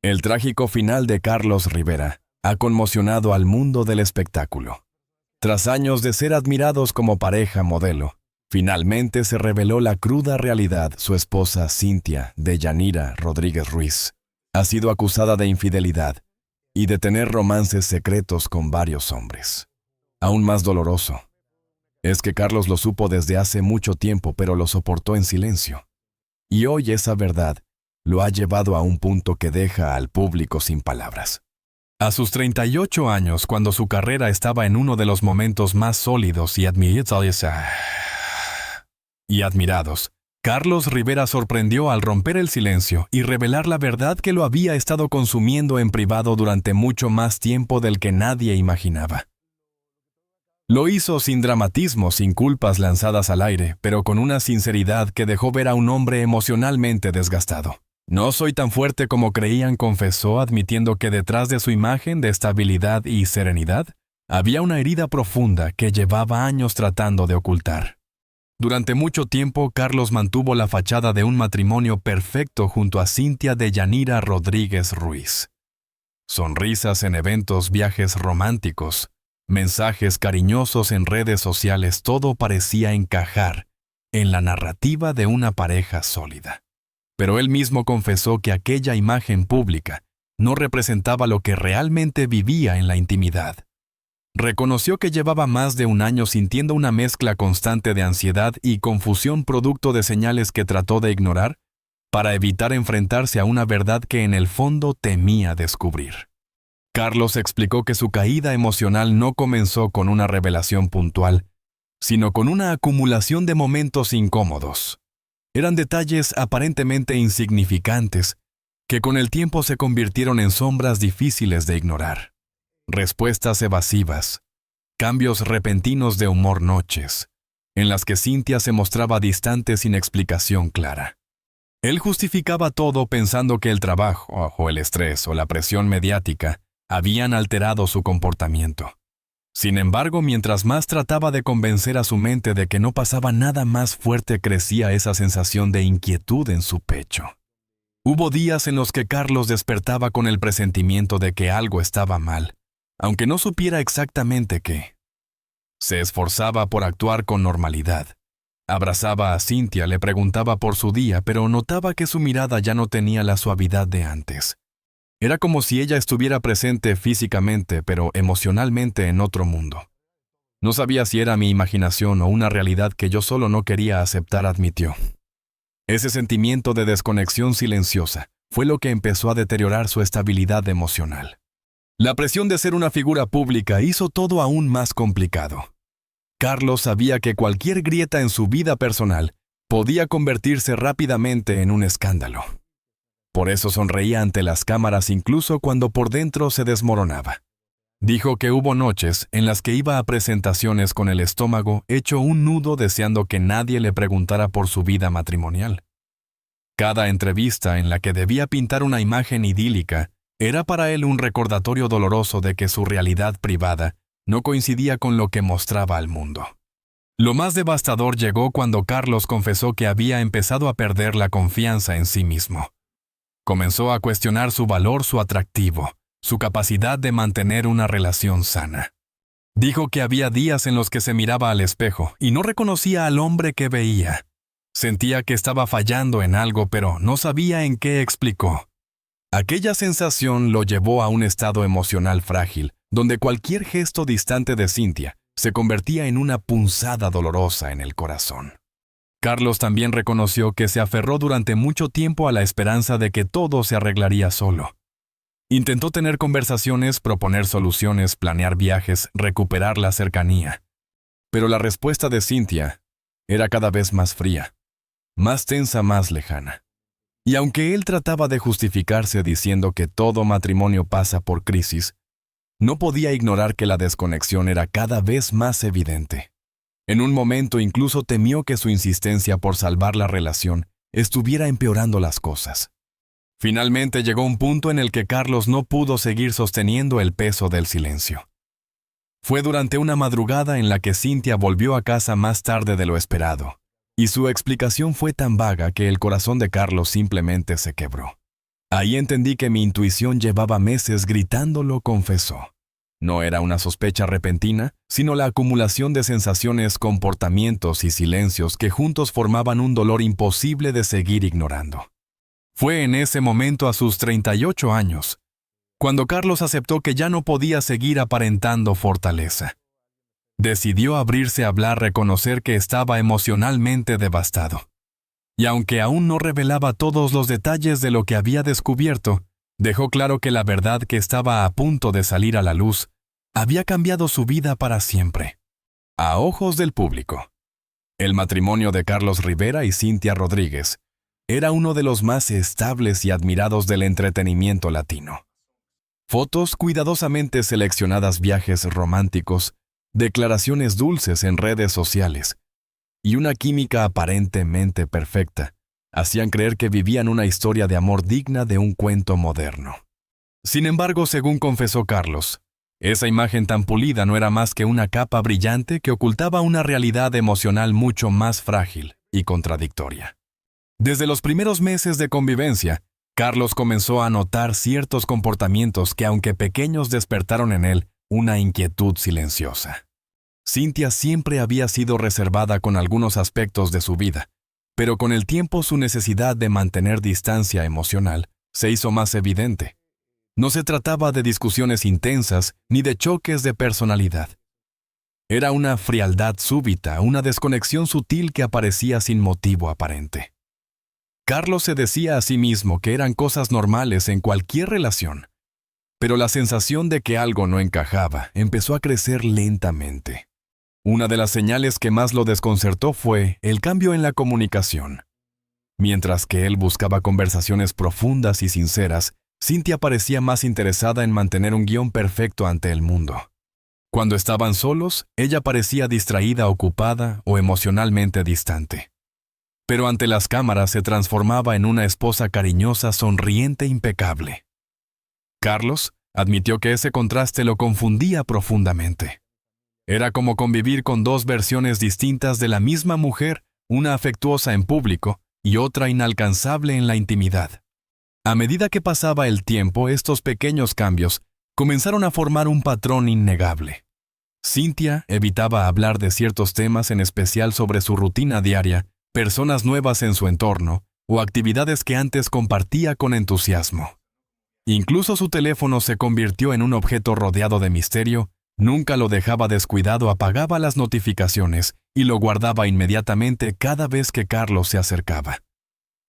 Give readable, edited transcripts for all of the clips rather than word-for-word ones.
El trágico final de Carlos Rivera ha conmocionado al mundo del espectáculo. Tras años de ser admirados como pareja modelo, finalmente se reveló la cruda realidad. Su esposa Cynthia Deyanira Rodríguez Ruiz ha sido acusada de infidelidad y de tener romances secretos con varios hombres. Aún más doloroso es que Carlos lo supo desde hace mucho tiempo, pero lo soportó en silencio. Y hoy esa verdad lo ha llevado a un punto que deja al público sin palabras. A sus 38 años, cuando su carrera estaba en uno de los momentos más sólidos y admirados, Carlos Rivera sorprendió al romper el silencio y revelar la verdad que lo había estado consumiendo en privado durante mucho más tiempo del que nadie imaginaba. Lo hizo sin dramatismo, sin culpas lanzadas al aire, pero con una sinceridad que dejó ver a un hombre emocionalmente desgastado. No soy tan fuerte como creían, confesó, admitiendo que detrás de su imagen de estabilidad y serenidad había una herida profunda que llevaba años tratando de ocultar. Durante mucho tiempo, Carlos mantuvo la fachada de un matrimonio perfecto junto a Cynthia Deyanira Rodríguez Ruiz. Sonrisas en eventos, viajes románticos, mensajes cariñosos en redes sociales, todo parecía encajar en la narrativa de una pareja sólida. Pero él mismo confesó que aquella imagen pública no representaba lo que realmente vivía en la intimidad. Reconoció que llevaba más de un año sintiendo una mezcla constante de ansiedad y confusión producto de señales que trató de ignorar para evitar enfrentarse a una verdad que en el fondo temía descubrir. Carlos explicó que su caída emocional no comenzó con una revelación puntual, sino con una acumulación de momentos incómodos. Eran detalles aparentemente insignificantes, que con el tiempo se convirtieron en sombras difíciles de ignorar. Respuestas evasivas, cambios repentinos de humor, noches, en las que Cynthia se mostraba distante sin explicación clara. Él justificaba todo pensando que el trabajo, o el estrés, o la presión mediática habían alterado su comportamiento. Sin embargo, mientras más trataba de convencer a su mente de que no pasaba nada, más fuerte crecía esa sensación de inquietud en su pecho. Hubo días en los que Carlos despertaba con el presentimiento de que algo estaba mal, aunque no supiera exactamente qué. Se esforzaba por actuar con normalidad. Abrazaba a Cynthia, le preguntaba por su día, pero notaba que su mirada ya no tenía la suavidad de antes. Era como si ella estuviera presente físicamente, pero emocionalmente en otro mundo. No sabía si era mi imaginación o una realidad que yo solo no quería aceptar, admitió. Ese sentimiento de desconexión silenciosa fue lo que empezó a deteriorar su estabilidad emocional. La presión de ser una figura pública hizo todo aún más complicado. Carlos sabía que cualquier grieta en su vida personal podía convertirse rápidamente en un escándalo. Por eso sonreía ante las cámaras incluso cuando por dentro se desmoronaba. Dijo que hubo noches en las que iba a presentaciones con el estómago hecho un nudo deseando que nadie le preguntara por su vida matrimonial. Cada entrevista en la que debía pintar una imagen idílica era para él un recordatorio doloroso de que su realidad privada no coincidía con lo que mostraba al mundo. Lo más devastador llegó cuando Carlos confesó que había empezado a perder la confianza en sí mismo. Comenzó a cuestionar su valor, su atractivo, su capacidad de mantener una relación sana. Dijo que había días en los que se miraba al espejo y no reconocía al hombre que veía. Sentía que estaba fallando en algo, pero no sabía en qué, explicó. Aquella sensación lo llevó a un estado emocional frágil, donde cualquier gesto distante de Cynthia se convertía en una punzada dolorosa en el corazón. Carlos también reconoció que se aferró durante mucho tiempo a la esperanza de que todo se arreglaría solo. Intentó tener conversaciones, proponer soluciones, planear viajes, recuperar la cercanía. Pero la respuesta de Cynthia era cada vez más fría, más tensa, más lejana. Y aunque él trataba de justificarse diciendo que todo matrimonio pasa por crisis, no podía ignorar que la desconexión era cada vez más evidente. En un momento incluso temió que su insistencia por salvar la relación estuviera empeorando las cosas. Finalmente llegó un punto en el que Carlos no pudo seguir sosteniendo el peso del silencio. Fue durante una madrugada en la que Cynthia volvió a casa más tarde de lo esperado, y su explicación fue tan vaga que el corazón de Carlos simplemente se quebró. Ahí entendí que mi intuición llevaba meses gritándolo, confesó. No era una sospecha repentina, sino la acumulación de sensaciones, comportamientos y silencios que juntos formaban un dolor imposible de seguir ignorando. Fue en ese momento, a sus 38 años, cuando Carlos aceptó que ya no podía seguir aparentando fortaleza. Decidió abrirse a hablar, reconocer que estaba emocionalmente devastado. Y aunque aún no revelaba todos los detalles de lo que había descubierto, dejó claro que la verdad que estaba a punto de salir a la luz había cambiado su vida para siempre. A ojos del público, el matrimonio de Carlos Rivera y Cynthia Rodríguez era uno de los más estables y admirados del entretenimiento latino. Fotos cuidadosamente seleccionadas, viajes románticos, declaraciones dulces en redes sociales y una química aparentemente perfecta hacían creer que vivían una historia de amor digna de un cuento moderno. Sin embargo, según confesó Carlos, esa imagen tan pulida no era más que una capa brillante que ocultaba una realidad emocional mucho más frágil y contradictoria. Desde los primeros meses de convivencia, Carlos comenzó a notar ciertos comportamientos que, aunque pequeños, despertaron en él una inquietud silenciosa. Cynthia siempre había sido reservada con algunos aspectos de su vida, pero con el tiempo su necesidad de mantener distancia emocional se hizo más evidente. No se trataba de discusiones intensas ni de choques de personalidad. Era una frialdad súbita, una desconexión sutil que aparecía sin motivo aparente. Carlos se decía a sí mismo que eran cosas normales en cualquier relación, pero la sensación de que algo no encajaba empezó a crecer lentamente. Una de las señales que más lo desconcertó fue el cambio en la comunicación. Mientras que él buscaba conversaciones profundas y sinceras, Cynthia parecía más interesada en mantener un guión perfecto ante el mundo. Cuando estaban solos, ella parecía distraída, ocupada o emocionalmente distante. Pero ante las cámaras se transformaba en una esposa cariñosa, sonriente, impecable. Carlos admitió que ese contraste lo confundía profundamente. Era como convivir con dos versiones distintas de la misma mujer, una afectuosa en público y otra inalcanzable en la intimidad. A medida que pasaba el tiempo, estos pequeños cambios comenzaron a formar un patrón innegable. Cynthia evitaba hablar de ciertos temas, en especial sobre su rutina diaria, personas nuevas en su entorno o actividades que antes compartía con entusiasmo. Incluso su teléfono se convirtió en un objeto rodeado de misterio. Nunca lo dejaba descuidado, apagaba las notificaciones y lo guardaba inmediatamente cada vez que Carlos se acercaba.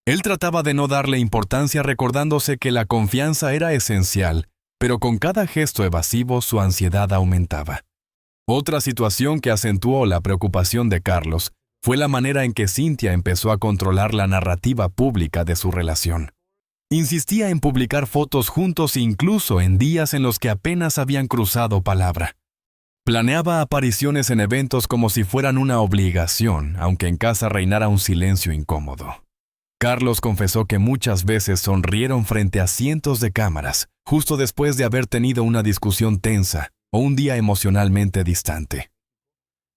Él trataba de no darle importancia, recordándose que la confianza era esencial, pero con cada gesto evasivo su ansiedad aumentaba. Otra situación que acentuó la preocupación de Carlos fue la manera en que Cynthia empezó a controlar la narrativa pública de su relación. Insistía en publicar fotos juntos incluso en días en los que apenas habían cruzado palabra. Planeaba apariciones en eventos como si fueran una obligación, aunque en casa reinara un silencio incómodo. Carlos confesó que muchas veces sonrieron frente a cientos de cámaras, justo después de haber tenido una discusión tensa o un día emocionalmente distante.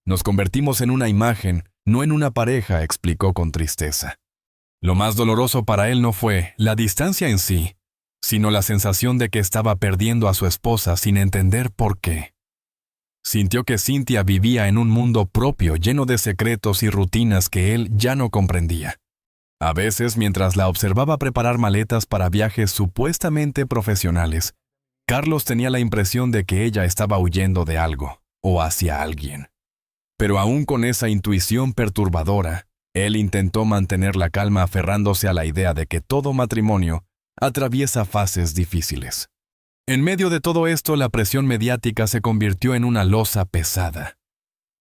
Nos convertimos en una imagen, no en una pareja, explicó con tristeza. Lo más doloroso para él no fue la distancia en sí, sino la sensación de que estaba perdiendo a su esposa sin entender por qué. Sintió que Cynthia vivía en un mundo propio lleno de secretos y rutinas que él ya no comprendía. A veces, mientras la observaba preparar maletas para viajes supuestamente profesionales, Carlos tenía la impresión de que ella estaba huyendo de algo o hacia alguien. Pero aún con esa intuición perturbadora, él intentó mantener la calma, aferrándose a la idea de que todo matrimonio atraviesa fases difíciles. En medio de todo esto, la presión mediática se convirtió en una losa pesada.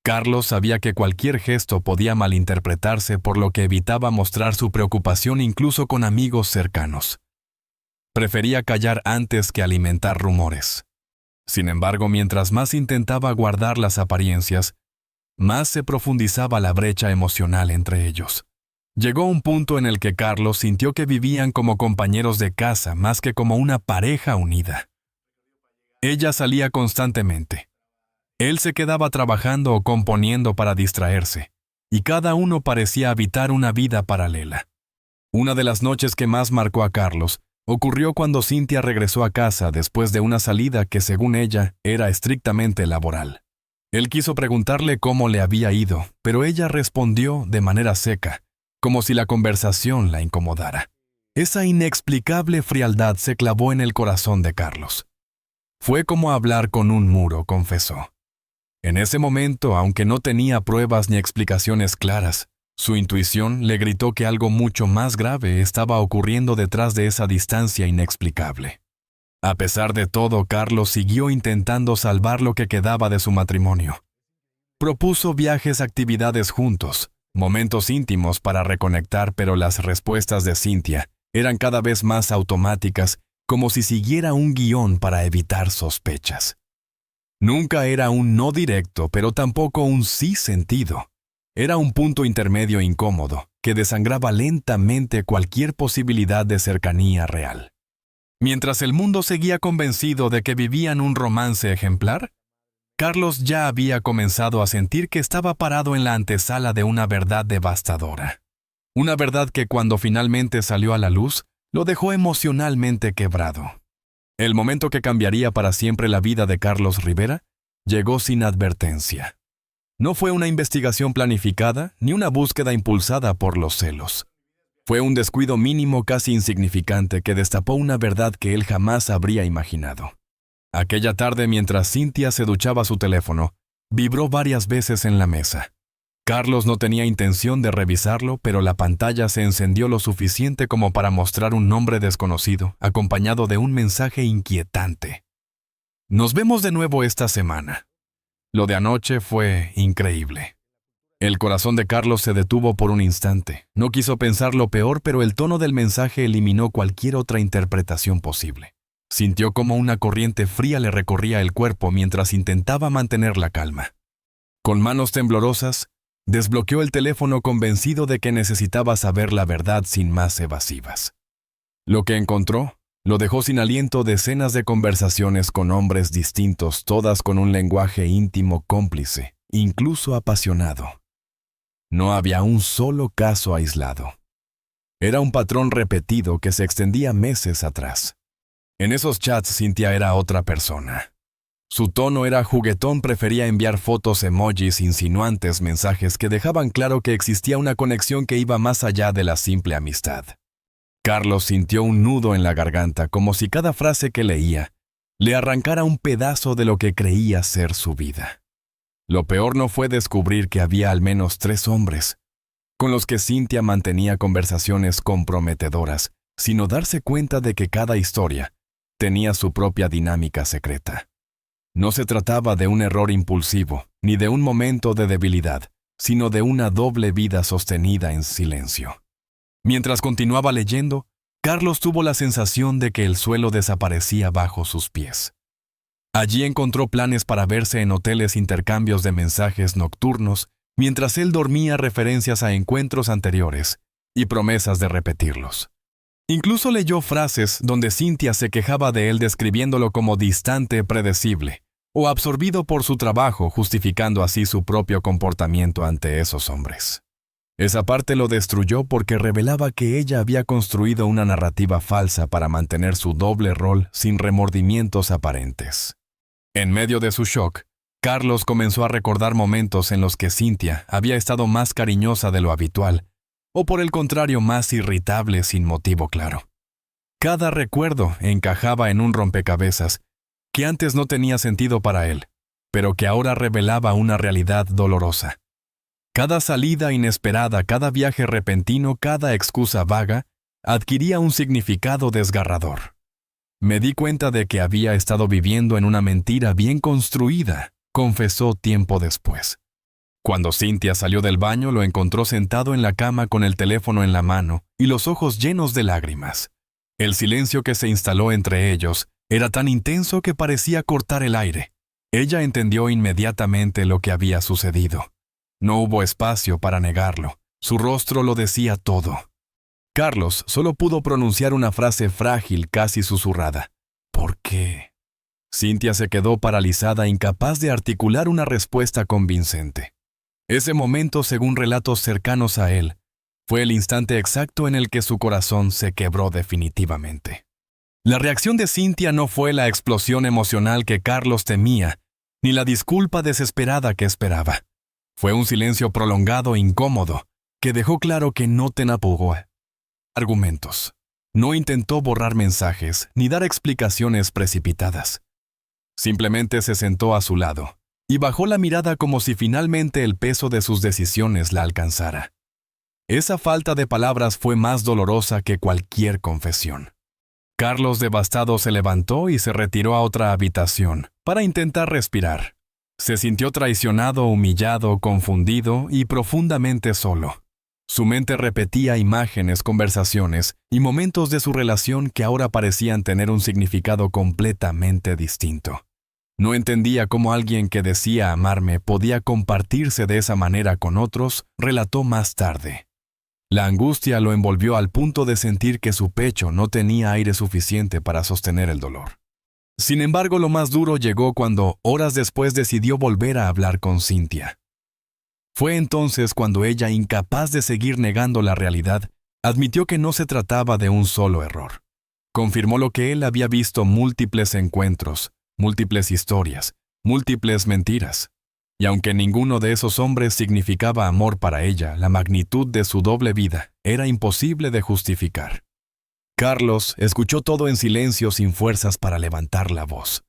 Carlos sabía que cualquier gesto podía malinterpretarse, por lo que evitaba mostrar su preocupación incluso con amigos cercanos. Prefería callar antes que alimentar rumores. Sin embargo, mientras más intentaba guardar las apariencias, más se profundizaba la brecha emocional entre ellos. Llegó un punto en el que Carlos sintió que vivían como compañeros de casa más que como una pareja unida. Ella salía constantemente. Él se quedaba trabajando o componiendo para distraerse, y cada uno parecía habitar una vida paralela. Una de las noches que más marcó a Carlos Ocurrió cuando Cynthia regresó a casa después de una salida que, según ella, era estrictamente laboral. Él quiso preguntarle cómo le había ido, pero ella respondió de manera seca, como si la conversación la incomodara. Esa inexplicable frialdad se clavó en el corazón de Carlos. Fue como hablar con un muro, confesó. En ese momento, aunque no tenía pruebas ni explicaciones claras, su intuición le gritó que algo mucho más grave estaba ocurriendo detrás de esa distancia inexplicable. A pesar de todo, Carlos siguió intentando salvar lo que quedaba de su matrimonio. Propuso viajes, actividades juntos, momentos íntimos para reconectar, pero las respuestas de Cynthia eran cada vez más automáticas, como si siguiera un guión para evitar sospechas. Nunca era un no directo, pero tampoco un sí sentido. Era un punto intermedio incómodo, que desangraba lentamente cualquier posibilidad de cercanía real. Mientras el mundo seguía convencido de que vivían un romance ejemplar, Carlos ya había comenzado a sentir que estaba parado en la antesala de una verdad devastadora. Una verdad que cuando finalmente salió a la luz, lo dejó emocionalmente quebrado. El momento que cambiaría para siempre la vida de Carlos Rivera llegó sin advertencia. No fue una investigación planificada ni una búsqueda impulsada por los celos. Fue un descuido mínimo casi insignificante que destapó una verdad que él jamás habría imaginado. Aquella tarde, mientras Cynthia se duchaba, su teléfono vibró varias veces en la mesa. Carlos no tenía intención de revisarlo, pero la pantalla se encendió lo suficiente como para mostrar un nombre desconocido, acompañado de un mensaje inquietante. Nos vemos de nuevo esta semana. Lo de anoche fue increíble. El corazón de Carlos se detuvo por un instante. No quiso pensar lo peor, pero el tono del mensaje eliminó cualquier otra interpretación posible. Sintió como una corriente fría le recorría el cuerpo mientras intentaba mantener la calma. Con manos temblorosas, desbloqueó el teléfono convencido de que necesitaba saber la verdad sin más evasivas. Lo que encontró lo dejó sin aliento decenas de conversaciones con hombres distintos, todas con un lenguaje íntimo cómplice, incluso apasionado. No había un solo caso aislado. Era un patrón repetido que se extendía meses atrás. En esos chats, Cynthia era otra persona. Su tono era juguetón, prefería enviar fotos, emojis, insinuantes mensajes que dejaban claro que existía una conexión que iba más allá de la simple amistad. Carlos sintió un nudo en la garganta, como si cada frase que leía le arrancara un pedazo de lo que creía ser su vida. Lo peor no fue descubrir que había al menos 3 hombres con los que Cynthia mantenía conversaciones comprometedoras, sino darse cuenta de que cada historia tenía su propia dinámica secreta. No se trataba de un error impulsivo, ni de un momento de debilidad, sino de una doble vida sostenida en silencio. Mientras continuaba leyendo, Carlos tuvo la sensación de que el suelo desaparecía bajo sus pies. Allí encontró planes para verse en hoteles, intercambios de mensajes nocturnos, mientras él dormía, referencias a encuentros anteriores y promesas de repetirlos. Incluso leyó frases donde Cynthia se quejaba de él describiéndolo como distante, predecible, o absorbido por su trabajo, justificando así su propio comportamiento ante esos hombres. Esa parte lo destruyó porque revelaba que ella había construido una narrativa falsa para mantener su doble rol sin remordimientos aparentes. En medio de su shock, Carlos comenzó a recordar momentos en los que Cynthia había estado más cariñosa de lo habitual, o por el contrario más irritable sin motivo claro. Cada recuerdo encajaba en un rompecabezas que antes no tenía sentido para él, pero que ahora revelaba una realidad dolorosa. Cada salida inesperada, cada viaje repentino, cada excusa vaga, adquiría un significado desgarrador. Me di cuenta de que había estado viviendo en una mentira bien construida, confesó tiempo después. Cuando Cynthia salió del baño, lo encontró sentado en la cama con el teléfono en la mano y los ojos llenos de lágrimas. El silencio que se instaló entre ellos era tan intenso que parecía cortar el aire. Ella entendió inmediatamente lo que había sucedido. No hubo espacio para negarlo. Su rostro lo decía todo. Carlos solo pudo pronunciar una frase frágil, casi susurrada. ¿Por qué? Cynthia se quedó paralizada, incapaz de articular una respuesta convincente. Ese momento, según relatos cercanos a él, fue el instante exacto en el que su corazón se quebró definitivamente. La reacción de Cynthia no fue la explosión emocional que Carlos temía, ni la disculpa desesperada que esperaba. Fue un silencio prolongado e incómodo, que dejó claro que no apugó argumentos. No intentó borrar mensajes, ni dar explicaciones precipitadas. Simplemente se sentó a su lado, y bajó la mirada como si finalmente el peso de sus decisiones la alcanzara. Esa falta de palabras fue más dolorosa que cualquier confesión. Carlos, devastado, se levantó y se retiró a otra habitación para intentar respirar. Se sintió traicionado, humillado, confundido y profundamente solo. Su mente repetía imágenes, conversaciones y momentos de su relación que ahora parecían tener un significado completamente distinto. No entendía cómo alguien que decía amarme podía compartirse de esa manera con otros, relató más tarde. La angustia lo envolvió al punto de sentir que su pecho no tenía aire suficiente para sostener el dolor. Sin embargo, lo más duro llegó cuando, horas después, decidió volver a hablar con Cynthia. Fue entonces cuando ella, incapaz de seguir negando la realidad, admitió que no se trataba de un solo error. Confirmó lo que él había visto: múltiples encuentros, múltiples historias, múltiples mentiras. Y aunque ninguno de esos hombres significaba amor para ella, la magnitud de su doble vida era imposible de justificar. Carlos escuchó todo en silencio, sin fuerzas para levantar la voz.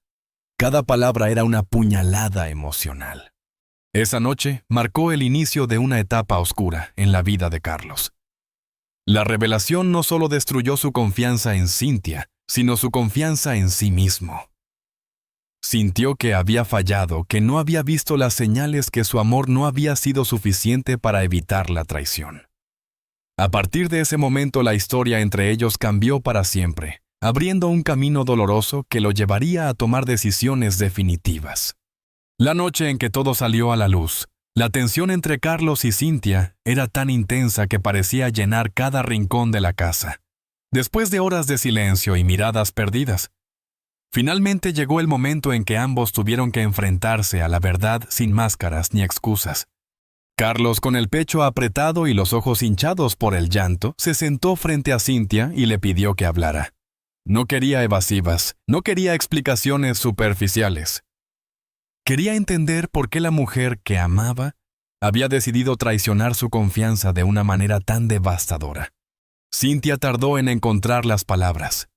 Cada palabra era una puñalada emocional. Esa noche marcó el inicio de una etapa oscura en la vida de Carlos. La revelación no solo destruyó su confianza en Cynthia, sino su confianza en sí mismo. Sintió que había fallado, que no había visto las señales, que su amor no había sido suficiente para evitar la traición. A partir de ese momento, la historia entre ellos cambió para siempre, abriendo un camino doloroso que lo llevaría a tomar decisiones definitivas. La noche en que todo salió a la luz, la tensión entre Carlos y Cynthia era tan intensa que parecía llenar cada rincón de la casa. Después de horas de silencio y miradas perdidas, finalmente llegó el momento en que ambos tuvieron que enfrentarse a la verdad sin máscaras ni excusas. Carlos, con el pecho apretado y los ojos hinchados por el llanto, se sentó frente a Cynthia y le pidió que hablara. No quería evasivas, no quería explicaciones superficiales. Quería entender por qué la mujer que amaba había decidido traicionar su confianza de una manera tan devastadora. Cynthia tardó en encontrar las palabras.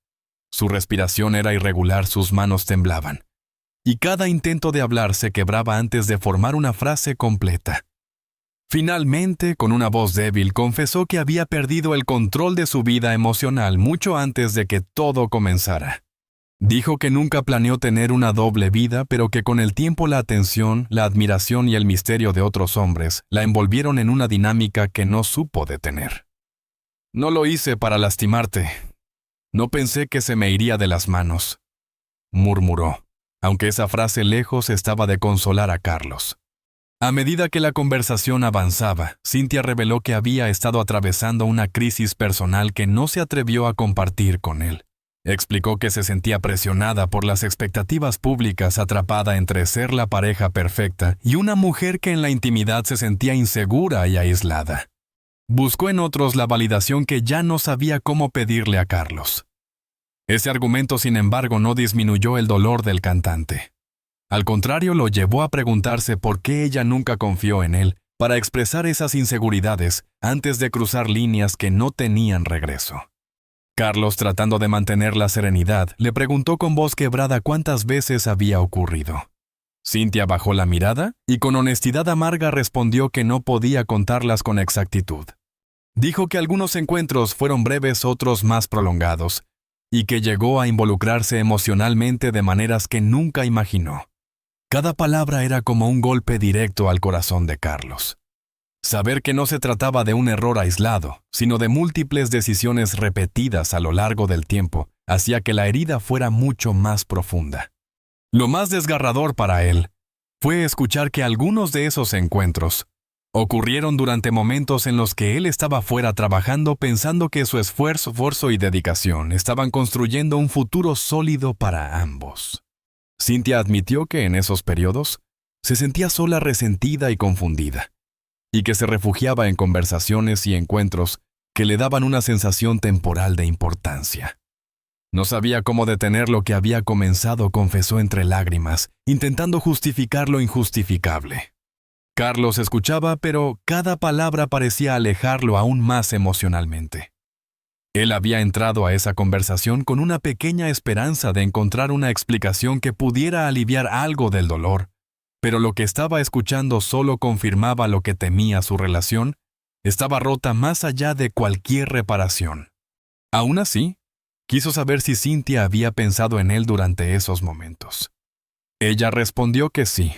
Su respiración era irregular, sus manos temblaban, y cada intento de hablar se quebraba antes de formar una frase completa. Finalmente, con una voz débil, confesó que había perdido el control de su vida emocional mucho antes de que todo comenzara. Dijo que nunca planeó tener una doble vida, pero que con el tiempo la atención, la admiración y el misterio de otros hombres la envolvieron en una dinámica que no supo detener. No lo hice para lastimarte. No pensé que se me iría de las manos, murmuró, aunque esa frase lejos estaba de consolar a Carlos. A medida que la conversación avanzaba, Cynthia reveló que había estado atravesando una crisis personal que no se atrevió a compartir con él. Explicó que se sentía presionada por las expectativas públicas, atrapada entre ser la pareja perfecta y una mujer que en la intimidad se sentía insegura y aislada. Buscó en otros la validación que ya no sabía cómo pedirle a Carlos. Ese argumento, sin embargo, no disminuyó el dolor del cantante. Al contrario, lo llevó a preguntarse por qué ella nunca confió en él para expresar esas inseguridades antes de cruzar líneas que no tenían regreso. Carlos, tratando de mantener la serenidad, le preguntó con voz quebrada cuántas veces había ocurrido. Cynthia bajó la mirada y con honestidad amarga respondió que no podía contarlas con exactitud. Dijo que algunos encuentros fueron breves, otros más prolongados, y que llegó a involucrarse emocionalmente de maneras que nunca imaginó. Cada palabra era como un golpe directo al corazón de Carlos. Saber que no se trataba de un error aislado, sino de múltiples decisiones repetidas a lo largo del tiempo, hacía que la herida fuera mucho más profunda. Lo más desgarrador para él fue escuchar que algunos de esos encuentros ocurrieron durante momentos en los que él estaba fuera trabajando, pensando que su esfuerzo y dedicación estaban construyendo un futuro sólido para ambos. Cynthia admitió que en esos periodos se sentía sola, resentida y confundida, y que se refugiaba en conversaciones y encuentros que le daban una sensación temporal de importancia. No sabía cómo detener lo que había comenzado, confesó entre lágrimas, intentando justificar lo injustificable. Carlos escuchaba, pero cada palabra parecía alejarlo aún más emocionalmente. Él había entrado a esa conversación con una pequeña esperanza de encontrar una explicación que pudiera aliviar algo del dolor, pero lo que estaba escuchando solo confirmaba lo que temía: su relación estaba rota más allá de cualquier reparación. Aún así, quiso saber si Cynthia había pensado en él durante esos momentos. Ella respondió que sí,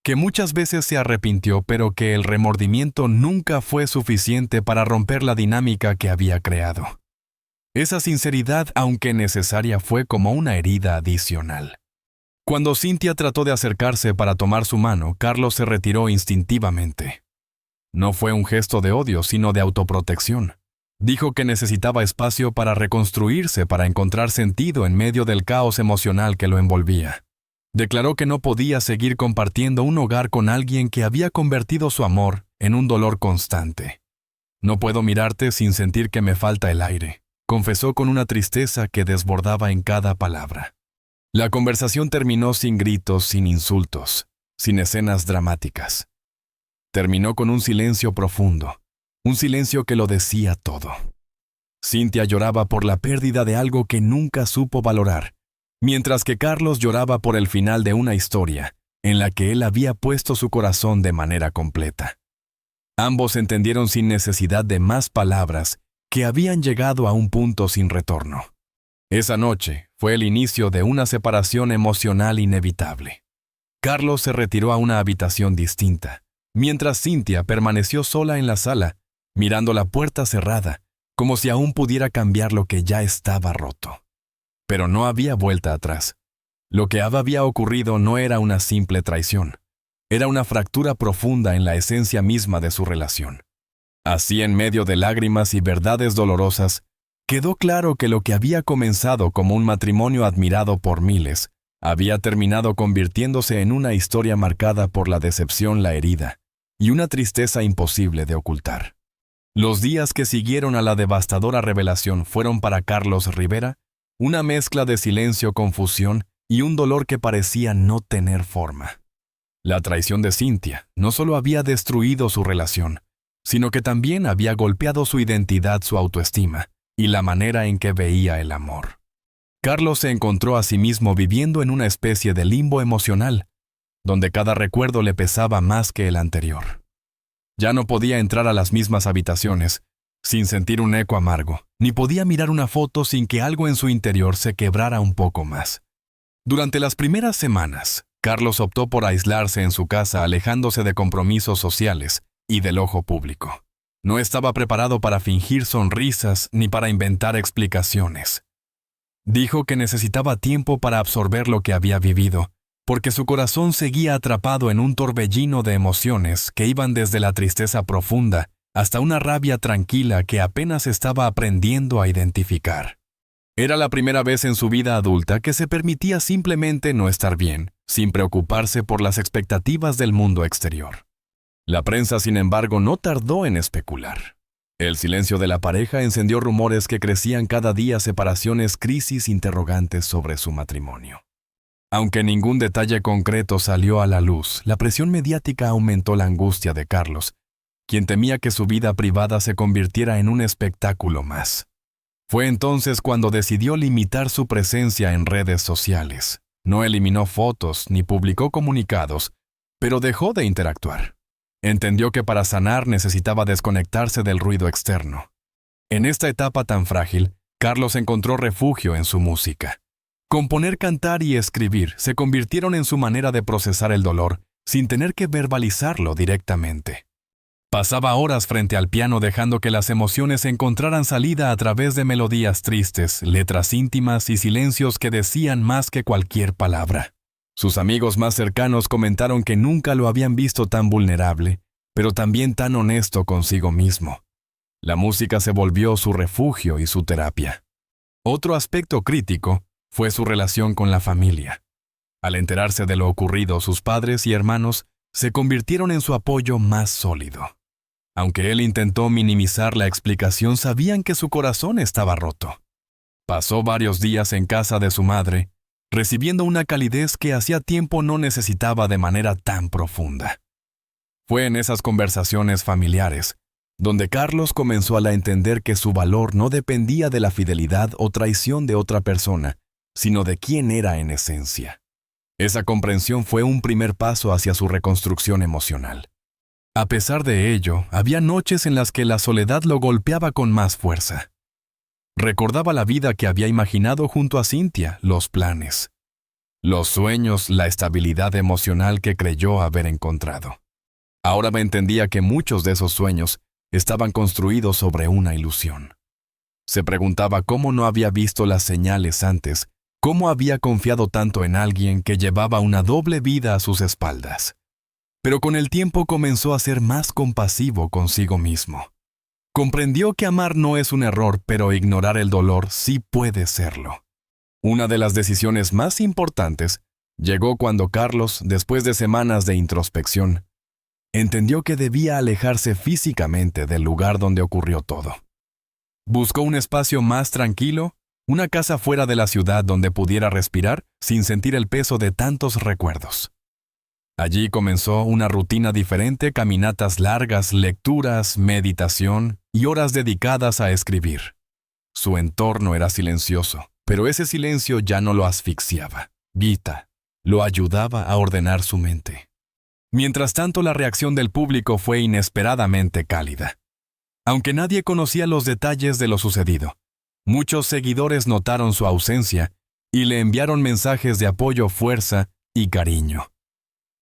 que muchas veces se arrepintió, pero que el remordimiento nunca fue suficiente para romper la dinámica que había creado. Esa sinceridad, aunque necesaria, fue como una herida adicional. Cuando Cynthia trató de acercarse para tomar su mano, Carlos se retiró instintivamente. No fue un gesto de odio, sino de autoprotección. Dijo que necesitaba espacio para reconstruirse, para encontrar sentido en medio del caos emocional que lo envolvía. Declaró que no podía seguir compartiendo un hogar con alguien que había convertido su amor en un dolor constante. No puedo mirarte sin sentir que me falta el aire, confesó con una tristeza que desbordaba en cada palabra. La conversación terminó sin gritos, sin insultos, sin escenas dramáticas. Terminó con un silencio profundo, un silencio que lo decía todo. Cynthia lloraba por la pérdida de algo que nunca supo valorar, mientras que Carlos lloraba por el final de una historia en la que él había puesto su corazón de manera completa. Ambos entendieron sin necesidad de más palabras que habían llegado a un punto sin retorno. Esa noche fue el inicio de una separación emocional inevitable. Carlos se retiró a una habitación distinta, mientras Cynthia permaneció sola en la sala, mirando la puerta cerrada, como si aún pudiera cambiar lo que ya estaba roto. Pero no había vuelta atrás. Lo que había ocurrido no era una simple traición. Era una fractura profunda en la esencia misma de su relación. Así, en medio de lágrimas y verdades dolorosas, quedó claro que lo que había comenzado como un matrimonio admirado por miles, había terminado convirtiéndose en una historia marcada por la decepción, la herida, y una tristeza imposible de ocultar. Los días que siguieron a la devastadora revelación fueron para Carlos Rivera una mezcla de silencio, confusión y un dolor que parecía no tener forma. La traición de Cynthia no solo había destruido su relación, sino que también había golpeado su identidad, su autoestima y la manera en que veía el amor. Carlos se encontró a sí mismo viviendo en una especie de limbo emocional, donde cada recuerdo le pesaba más que el anterior. Ya no podía entrar a las mismas habitaciones sin sentir un eco amargo, ni podía mirar una foto sin que algo en su interior se quebrara un poco más. Durante las primeras semanas, Carlos optó por aislarse en su casa, alejándose de compromisos sociales y del ojo público. No estaba preparado para fingir sonrisas ni para inventar explicaciones. Dijo que necesitaba tiempo para absorber lo que había vivido, porque su corazón seguía atrapado en un torbellino de emociones que iban desde la tristeza profunda hasta una rabia tranquila que apenas estaba aprendiendo a identificar. Era la primera vez en su vida adulta que se permitía simplemente no estar bien, sin preocuparse por las expectativas del mundo exterior. La prensa, sin embargo, no tardó en especular. El silencio de la pareja encendió rumores que crecían cada día: separaciones, crisis, interrogantes sobre su matrimonio. Aunque ningún detalle concreto salió a la luz, la presión mediática aumentó la angustia de Carlos, quien temía que su vida privada se convirtiera en un espectáculo más. Fue entonces cuando decidió limitar su presencia en redes sociales. No eliminó fotos ni publicó comunicados, pero dejó de interactuar. Entendió que para sanar necesitaba desconectarse del ruido externo. En esta etapa tan frágil, Carlos encontró refugio en su música. Componer, cantar y escribir se convirtieron en su manera de procesar el dolor, sin tener que verbalizarlo directamente. Pasaba horas frente al piano dejando que las emociones encontraran salida a través de melodías tristes, letras íntimas y silencios que decían más que cualquier palabra. Sus amigos más cercanos comentaron que nunca lo habían visto tan vulnerable, pero también tan honesto consigo mismo. La música se volvió su refugio y su terapia. Otro aspecto crítico fue su relación con la familia. Al enterarse de lo ocurrido, sus padres y hermanos se convirtieron en su apoyo más sólido. Aunque él intentó minimizar la explicación, sabían que su corazón estaba roto. Pasó varios días en casa de su madre, recibiendo una calidez que hacía tiempo no necesitaba de manera tan profunda. Fue en esas conversaciones familiares donde Carlos comenzó a entender que su valor no dependía de la fidelidad o traición de otra persona, sino de quién era en esencia. Esa comprensión fue un primer paso hacia su reconstrucción emocional. A pesar de ello, había noches en las que la soledad lo golpeaba con más fuerza. Recordaba la vida que había imaginado junto a Cynthia, los planes, los sueños, la estabilidad emocional que creyó haber encontrado. Ahora me entendía que muchos de esos sueños estaban construidos sobre una ilusión. Se preguntaba cómo no había visto las señales antes, cómo había confiado tanto en alguien que llevaba una doble vida a sus espaldas. Pero con el tiempo comenzó a ser más compasivo consigo mismo. Comprendió que amar no es un error, pero ignorar el dolor sí puede serlo. Una de las decisiones más importantes llegó cuando Carlos, después de semanas de introspección, entendió que debía alejarse físicamente del lugar donde ocurrió todo. Buscó un espacio más tranquilo, una casa fuera de la ciudad donde pudiera respirar sin sentir el peso de tantos recuerdos. Allí comenzó una rutina diferente, caminatas largas, lecturas, meditación y horas dedicadas a escribir. Su entorno era silencioso, pero ese silencio ya no lo asfixiaba. Gita lo ayudaba a ordenar su mente. Mientras tanto, la reacción del público fue inesperadamente cálida. Aunque nadie conocía los detalles de lo sucedido, muchos seguidores notaron su ausencia y le enviaron mensajes de apoyo, fuerza y cariño.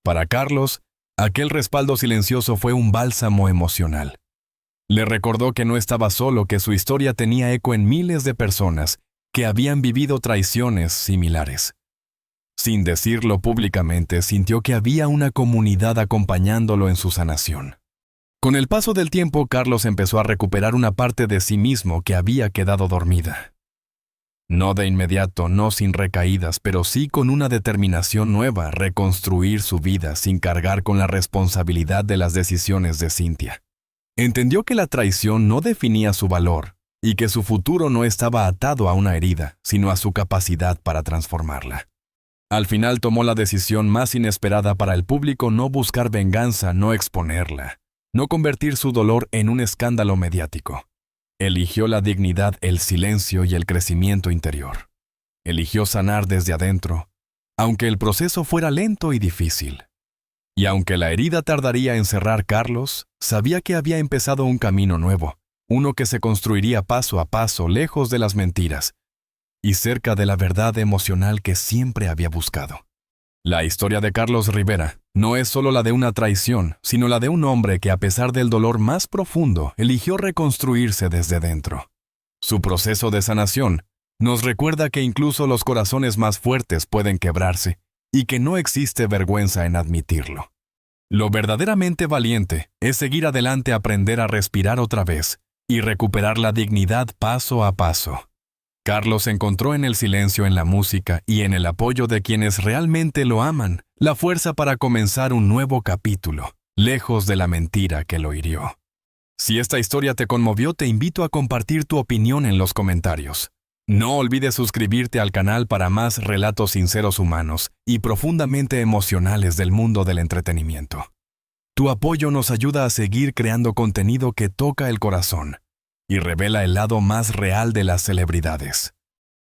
Para Carlos, aquel respaldo silencioso fue un bálsamo emocional. Le recordó que no estaba solo, que su historia tenía eco en miles de personas que habían vivido traiciones similares. Sin decirlo públicamente, sintió que había una comunidad acompañándolo en su sanación. Con el paso del tiempo, Carlos empezó a recuperar una parte de sí mismo que había quedado dormida. No de inmediato, no sin recaídas, pero sí con una determinación nueva, reconstruir su vida sin cargar con la responsabilidad de las decisiones de Cynthia. Entendió que la traición no definía su valor y que su futuro no estaba atado a una herida, sino a su capacidad para transformarla. Al final tomó la decisión más inesperada para el público: no buscar venganza, no exponerla, no convertir su dolor en un escándalo mediático. Eligió la dignidad, el silencio y el crecimiento interior. Eligió sanar desde adentro, aunque el proceso fuera lento y difícil. Y aunque la herida tardaría en cerrar, Carlos sabía que había empezado un camino nuevo, uno que se construiría paso a paso, lejos de las mentiras y cerca de la verdad emocional que siempre había buscado. La historia de Carlos Rivera no es solo la de una traición, sino la de un hombre que, a pesar del dolor más profundo, eligió reconstruirse desde dentro. Su proceso de sanación nos recuerda que incluso los corazones más fuertes pueden quebrarse y que no existe vergüenza en admitirlo. Lo verdaderamente valiente es seguir adelante, aprender a respirar otra vez y recuperar la dignidad paso a paso. Carlos encontró en el silencio, en la música y en el apoyo de quienes realmente lo aman, la fuerza para comenzar un nuevo capítulo, lejos de la mentira que lo hirió. Si esta historia te conmovió, te invito a compartir tu opinión en los comentarios. No olvides suscribirte al canal para más relatos sinceros, humanos y profundamente emocionales del mundo del entretenimiento. Tu apoyo nos ayuda a seguir creando contenido que toca el corazón y revela el lado más real de las celebridades.